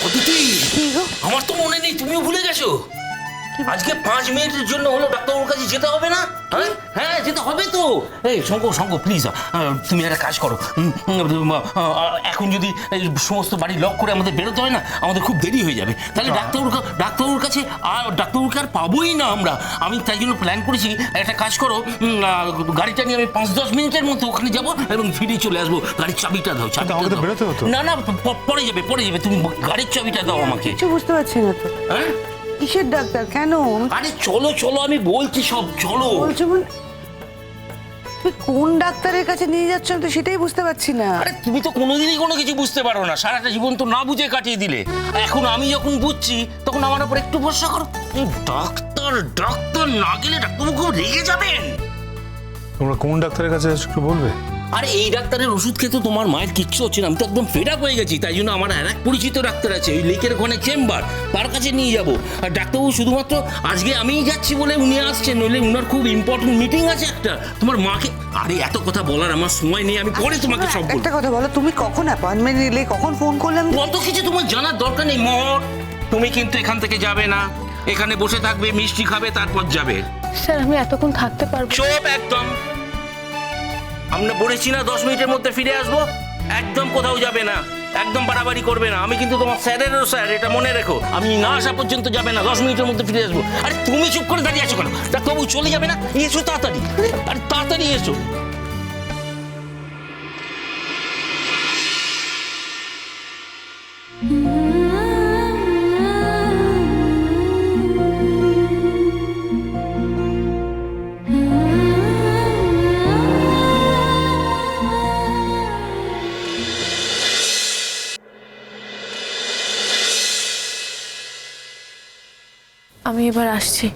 অদিতি, আমার তো মনে নেই, তুমিও ভুলে গেছো। আজকে 5 মিনিটের জন্য হলো ডাক্তারবাবুর কাছে যেতে হবে না? হ্যাঁ যেতে হবে তো। এই শঙ্কর প্লিজ, তুমি একটা কাজ করো। এখন যদি এই সমস্ত বাড়ি লক করে আমাদের বেরোতে হয় না, আমাদের খুব দেরি হয়ে যাবে। তাহলে ডাক্তারবাবুর কাছে ডাক্তারবাবুকে আর পাবোই না আমরা। আমি তাই জন্য প্ল্যান করেছি, একটা কাজ করো, গাড়িটা নিয়ে আমি 5-10 মিনিটের মধ্যে ওখানে যাবো এবং ফিরে চলে আসবো। গাড়ির চাবিটা দাও। না পরে যাবে। তুমি গাড়ির চাবিটা দাও আমাকে। কিছু বুঝতে পারছি না তো। হ্যাঁ, কিসের ডাক্তার? কেন? আরে চলো আমি বলছি সব, চলো। বলছো মানে তুই কোন ডাক্তারের কাছে নিয়ে যাচ্ছ আমি তো সেটাই বুঝতে পারছি না। আরে তুমি তো কোনোদিনই কোনো কিছু বুঝতে পারো না, সারাটা জীবন তো না বুঝে কাটিয়ে দিলে। এখন আমি যখন বুঝছি তখন আমার উপর একটু ভরসা করো। ডাক্তার না গেলে ডাক্তারবাবু খুব রেগে যাবেন। তোমরা কোন ডাক্তারের কাছে একটু বলবে? আরে এই ডাক্তারের ওষুধ খেয়ে তো তোমার মায়ের কিচ্ছু হচ্ছে না। আমি তো একদম ফেড আপ হয়ে গেছি। তাই জন্য আমার আর এক পরিচিত ডাক্তার আছে, ওই লেকের ওখানে চেম্বার, তার কাছে নিয়ে যাবো। আর ডাক্তারবাবু শুধুমাত্র আজকে আমিই যাচ্ছি বলে উনি আসছেন, নইলে উনার খুব ইম্পর্টেন্ট মিটিং আছে একটা। তোমার মাকে, আরে এত কথা বলার আমার সময় নেই, আমি পরে তোমাকে সব বলবো। একটা কথা বলো, তুমি কখন অ্যাপয়েন্টমেন্ট নিলে, কখন ফোন করলাম? অত কিছু তোমার জানার দরকার নেই মর। তুমি কিন্তু এখান থেকে যাবে না, এখানে বসে থাকবে, মিষ্টি খাবে, তারপর যাবে। স্যার আমি এতক্ষণ থাকতে পারবো? চুপ একদম। আমরা বলেছি না 10 মিনিটের মধ্যে ফিরে আসবো। একদম কোথাও যাবে না, একদম বাড়াবাড়ি করবে না। আমি কিন্তু তোমার স্যারেরও স্যার, এটা মনে রেখো। আমি না আসা পর্যন্ত যাবে না, 10 মিনিটের মধ্যে ফিরে আসবো। আরে তুমি চুপ করে দাঁড়িয়ে আছো কেন? ডাক্তারবাবু চলে যাবে না? এসো তাড়াতাড়ি, আরে তাড়াতাড়ি এসো। আমি এবার আসছি।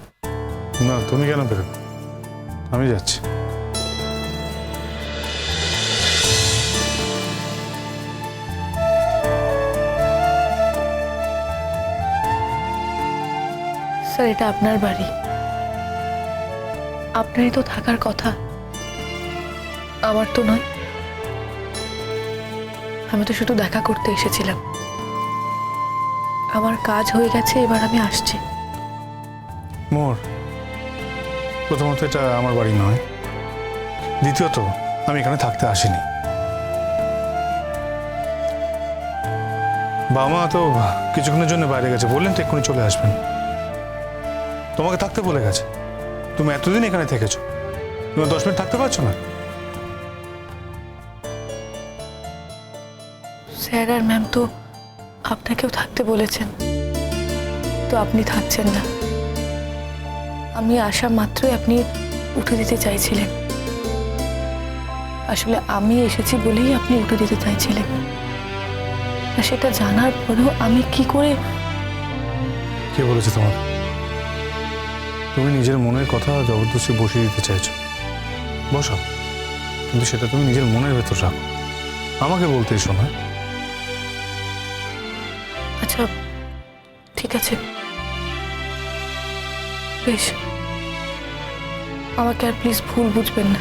না, তুমি কেন বেরোবে? আমি যাচ্ছি। স্যার এটা আপনার বাড়ি, আপনারই তো থাকার কথা, আমার তো নয়। আমি তো শুধু দেখা করতে এসেছিলাম। আমার কাজ হয়ে গেছে, এবার আমি আসছি। মোর, প্রথমত এটা আমার বাড়ি নয়, দ্বিতীয়ত আমি এখানে থাকতে আসিনি। বাবা মা তো কিছুক্ষণের জন্য বাইরে গেছে, বললেন তো এক্ষুনি চলে আসবেন। তোমাকে থাকতে বলে গেছে। তুমি এতদিন এখানে থেকেছো, তুমি 10 মিনিট থাকতে পারছো না? স্যার আর ম্যাম তো আপনাকেও থাকতে বলেছেন, তো আপনি থাকছেন না। আমি আসা মাত্রই আপনি উঠে দিতে চাইছিলেন। আসলে আমি এসেছি বলেই আপনি উঠে দিতে চাইছিলেন। আর সেটা জানার পরেও আমি কি করে... কে বলেছে তোমাকে? তুমি নিজের মনের কথা জবরদস্তি বসিয়ে দিতে চাইছো। বসো, কিন্তু সেটা তুমি নিজের মনের ভেতর রাখো, আমাকে বলতে এসো না। আচ্ছা ঠিক আছে, বেশ। আমাকে আর প্লিজ ভুল বুঝবেন না।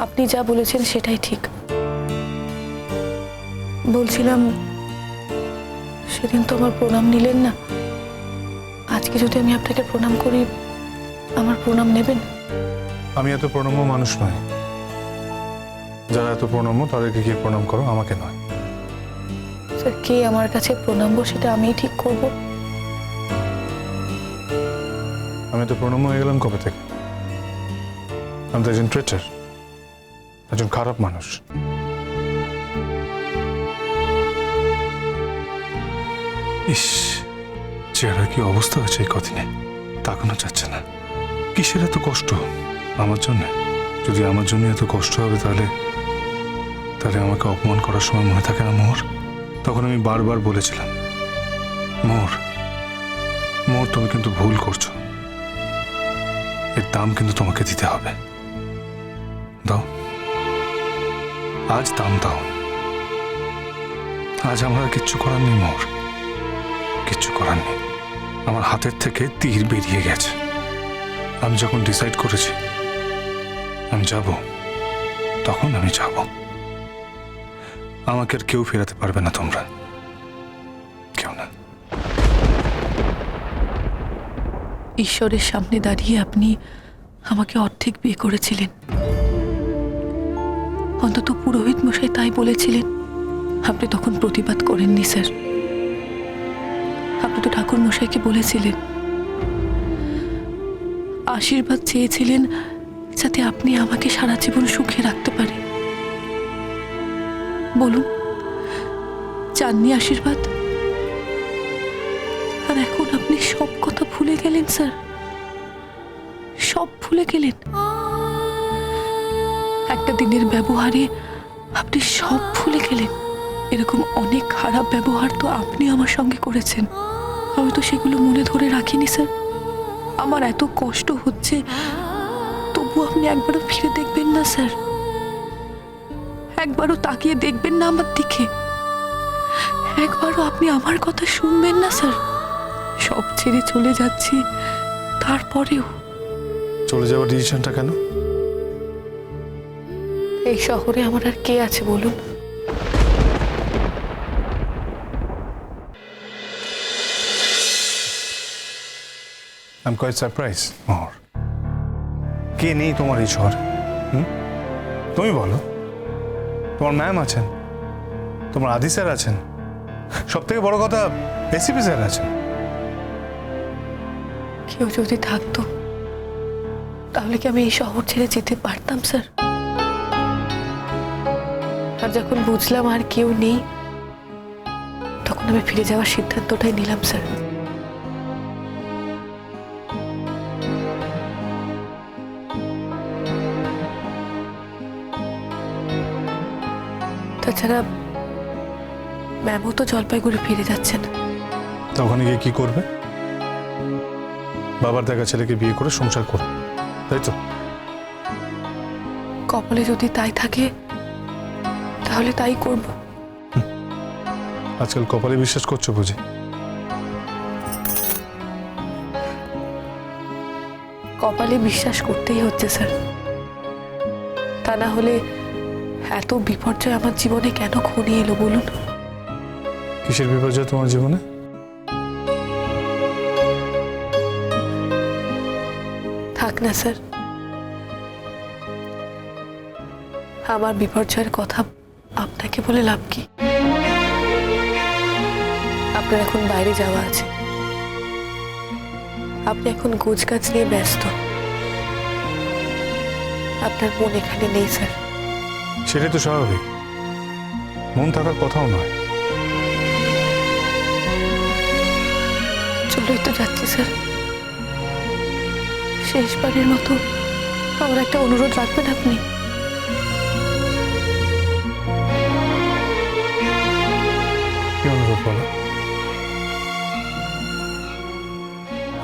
আপনি যা বলেছেন সেটাই ঠিক। বলছিলাম, সেদিন তো আমার প্রণাম নিলেন না। আজকে যদি আমি আপনাকে প্রণাম করি, আমার প্রণাম নেবেন? আমি এত প্রণম্য মানুষ নয়। যারা এত প্রণম্য তাদেরকে গিয়ে প্রণাম করো, আমাকে নয়। স্যার কে আমার কাছে প্রণাম্য সেটা আমিই ঠিক করব। আমি তো প্রণম্য হয়ে গেলাম কবে থেকে? আমি তো একজন ট্রেটার, একজন খারাপ মানুষ। ইস, চেহারা কি অবস্থা হয়েছে এই কদিনে, তাকানো যাচ্ছে না। কিসের এত কষ্ট আমার জন্য? যদি আমার জন্য এত কষ্ট হবে তাহলে আমাকে অপমান করার সময় মনে থাকে না মোহর? তখন আমি বারবার বলেছিলাম, মোহর তুমি কিন্তু ভুল করছো, এর দাম কিন্তু তোমাকে দিতে হবে। দাও, আজ দাম দাও। আজ আমার আর কিচ্ছু করার নেই মোহর, কিচ্ছু করার নেই। আমার হাতের থেকে তীর বেরিয়ে গেছে। আমি যখন ডিসাইড করেছি আমি যাব, তখন আমি যাব। আমাকে আর কেউ ফেরাতে পারবে না তোমরা। ঈশ্বরের সামনে দাঁড়িয়ে আপনি আমাকে অর্ধেক বিয়ে করেছিলেন। অন্তত পুরোহিত মশাই তাই বলেছিলেন। আপনি তখন প্রতিবাদ করেননি স্যার। আপনি তো ঠাকুর মশাইকে বলেছিলেন, আশীর্বাদ চেয়েছিলেন যাতে আপনি আমাকে সারা জীবন সুখে রাখতে পারেন। বলুন, চাননি আশীর্বাদ? আর এখন আপনি সব কথা ভুলে গেলেন স্যার, সব ভুলে গেলেন। একটা দিনের ব্যবহারে আপনি সব ভুলে গেলেন। এরকম অনেক খারাপ ব্যবহার তো আপনি আমার সঙ্গে করেছেন, আমি তো সেগুলো মনে ধরে রাখিনি স্যার। আমার এত কষ্ট হচ্ছে, তবু আপনি একবারও ফিরে দেখবেন না স্যার? একবারও তাকিয়ে দেখবেন না আমার দিকে? একবারও আপনি আমার কথা শুনবেন না স্যার? সব ছেড়ে চলে যাচ্ছি, তারপরেও চলে যাওয়ার ডিসিশনটা কেন? এই শহরে আমার আর কে আছে বলুন? I am quite surprise. Mohor, কে নেই তোমার এই শহরে? তুমি বলো। তোমার ম্যাম আছেন, তোমার আদি স্যার আছেন, সব থেকে বড় কথা এসিপি স্যার আছেন। কেউ যদি থাকতো তাহলে কি আমি এই শহর ছেড়ে যেতে পারতাম স্যার? আর যখন বুঝলাম আর কেউ নেই, তখন আমি ফিরে যাওয়ার সিদ্ধান্তটাই নিলাম স্যার। তাছাড়া ম্যামও তো জলপাইগুড়ি ফিরে যাচ্ছেন। তা ওখানে গিয়ে কি করবে? বাবার দেখা ছেলেকে বিয়ে করে সংসার করো, তাই তো? কপালে যদি তাই থাকে তাহলে তাই করব। আজকাল কপালে বিশ্বাস করছো বুঝি? কপালে বিশ্বাস করতেই হচ্ছে স্যার, তা না হলে এত বিপর্যয় আমার জীবনে কেন ঘনিয়ে এলো বলুন? কিসের বিপর্যয় তোমার জীবনে? থাক না স্যার, আমার বিপর্যয়ের কথা আপনাকে বলে লাভ কি? আপনার এখন বাইরে যাওয়া আছে, আপনি এখন গোছগাছ নিয়ে ব্যস্ত, আপনার মন এখানে নেই স্যার। সেটাই তো স্বাভাবিক, মন থাকার কথাও নয়। চলেই তো যাচ্ছি স্যার। শেষবারের মতো আমার একটা অনুরোধ রাখবেন আপনি? কি অনুরোধ বলো?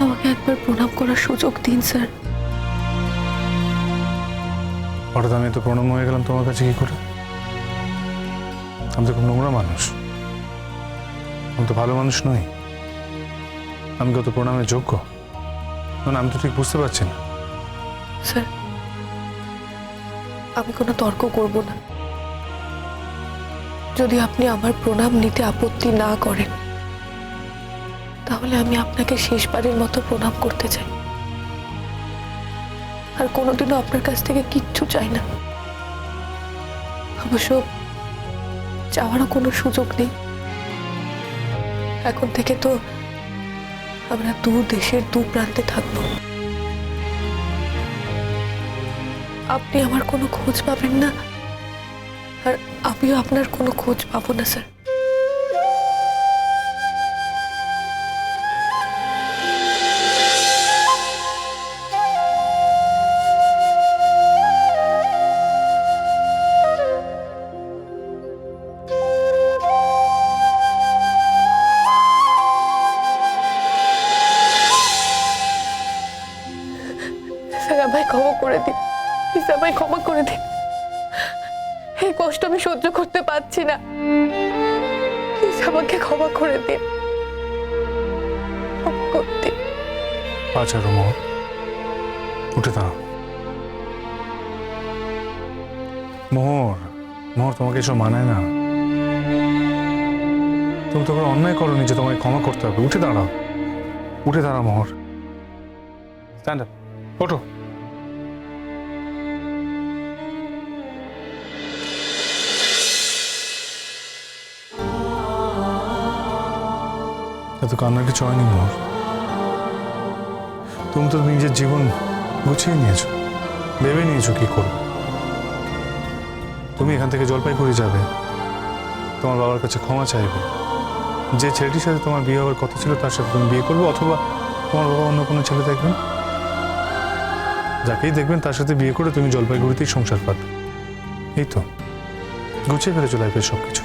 আমাকে একবার প্রণাম করার সুযোগ দিন স্যার। হঠাৎ আমি তো প্রণাম হয়ে গেলাম তোমার কাছে কি করে? আমি তো খুব নোংরা মানুষ, আমি তো ভালো মানুষ নই। আমি কত প্রণামের যোগ্য? না, আমি তো ঠিক বুঝতে পারছি না। স্যার, আমি কোনো তর্ক করব না। যদি আপনি আমার প্রণাম নিতে আপত্তি না করেন, তাহলে আমি আপনাকে শেষবারের মতো প্রণাম করতে চাই। আর কোনোদিনও আপনার কাছ থেকে কিচ্ছু চাই না। অবশ্য চাওয়ারও কোনো সুযোগ নেই। এখন থেকে তো আমরা দু দেশের দু প্রান্তে থাকব। আপনি আমার কোনো খোঁজ পাবেন না, আর আমিও আপনার কোনো খোঁজ পাবো না স্যার। স্যার, আমায় ক্ষমা করে দিন, প্লিজ আমায় ক্ষমা করে দিন। এই কষ্ট আমি সহ্য করতে পারছি না, প্লিজ আমাকে ক্ষমা করে দিন। ক্ষমা করে দিন। আচ্ছা মোহর, উঠে দাঁড়াও। মোহর, মোহর, তোমাকে এসব মানায় না। তুমি তো কোনো অন্যায় করোনি যে তোমাকে ক্ষমা করতে হবে। উঠে দাঁড়াও, উঠে দাঁড়াও মোহর। স্ট্যান্ড আপ, ওঠো। এত কান্নার কিছু হয়নি মোহর। তুমি তো নিজের জীবন গুছিয়ে নিয়েছো, ভেবে নিয়েছো কি করো। তুমি এখান থেকে জলপাইগুড়ি যাবে, তোমার বাবার কাছে ক্ষমা চাইবে, যে ছেলেটির সাথে তোমার বিয়ে হওয়ার কথা ছিল তার সাথে তুমি বিয়ে করবে, অথবা তোমার বাবা অন্য কোনো ছেলে দেখবেন, যাকেই দেখবেন তার সাথে বিয়ে করে তুমি জলপাইগুড়িতেই সংসার পাবে। এই তো গুছিয়ে ফেলেছো লাইফের সব কিছু।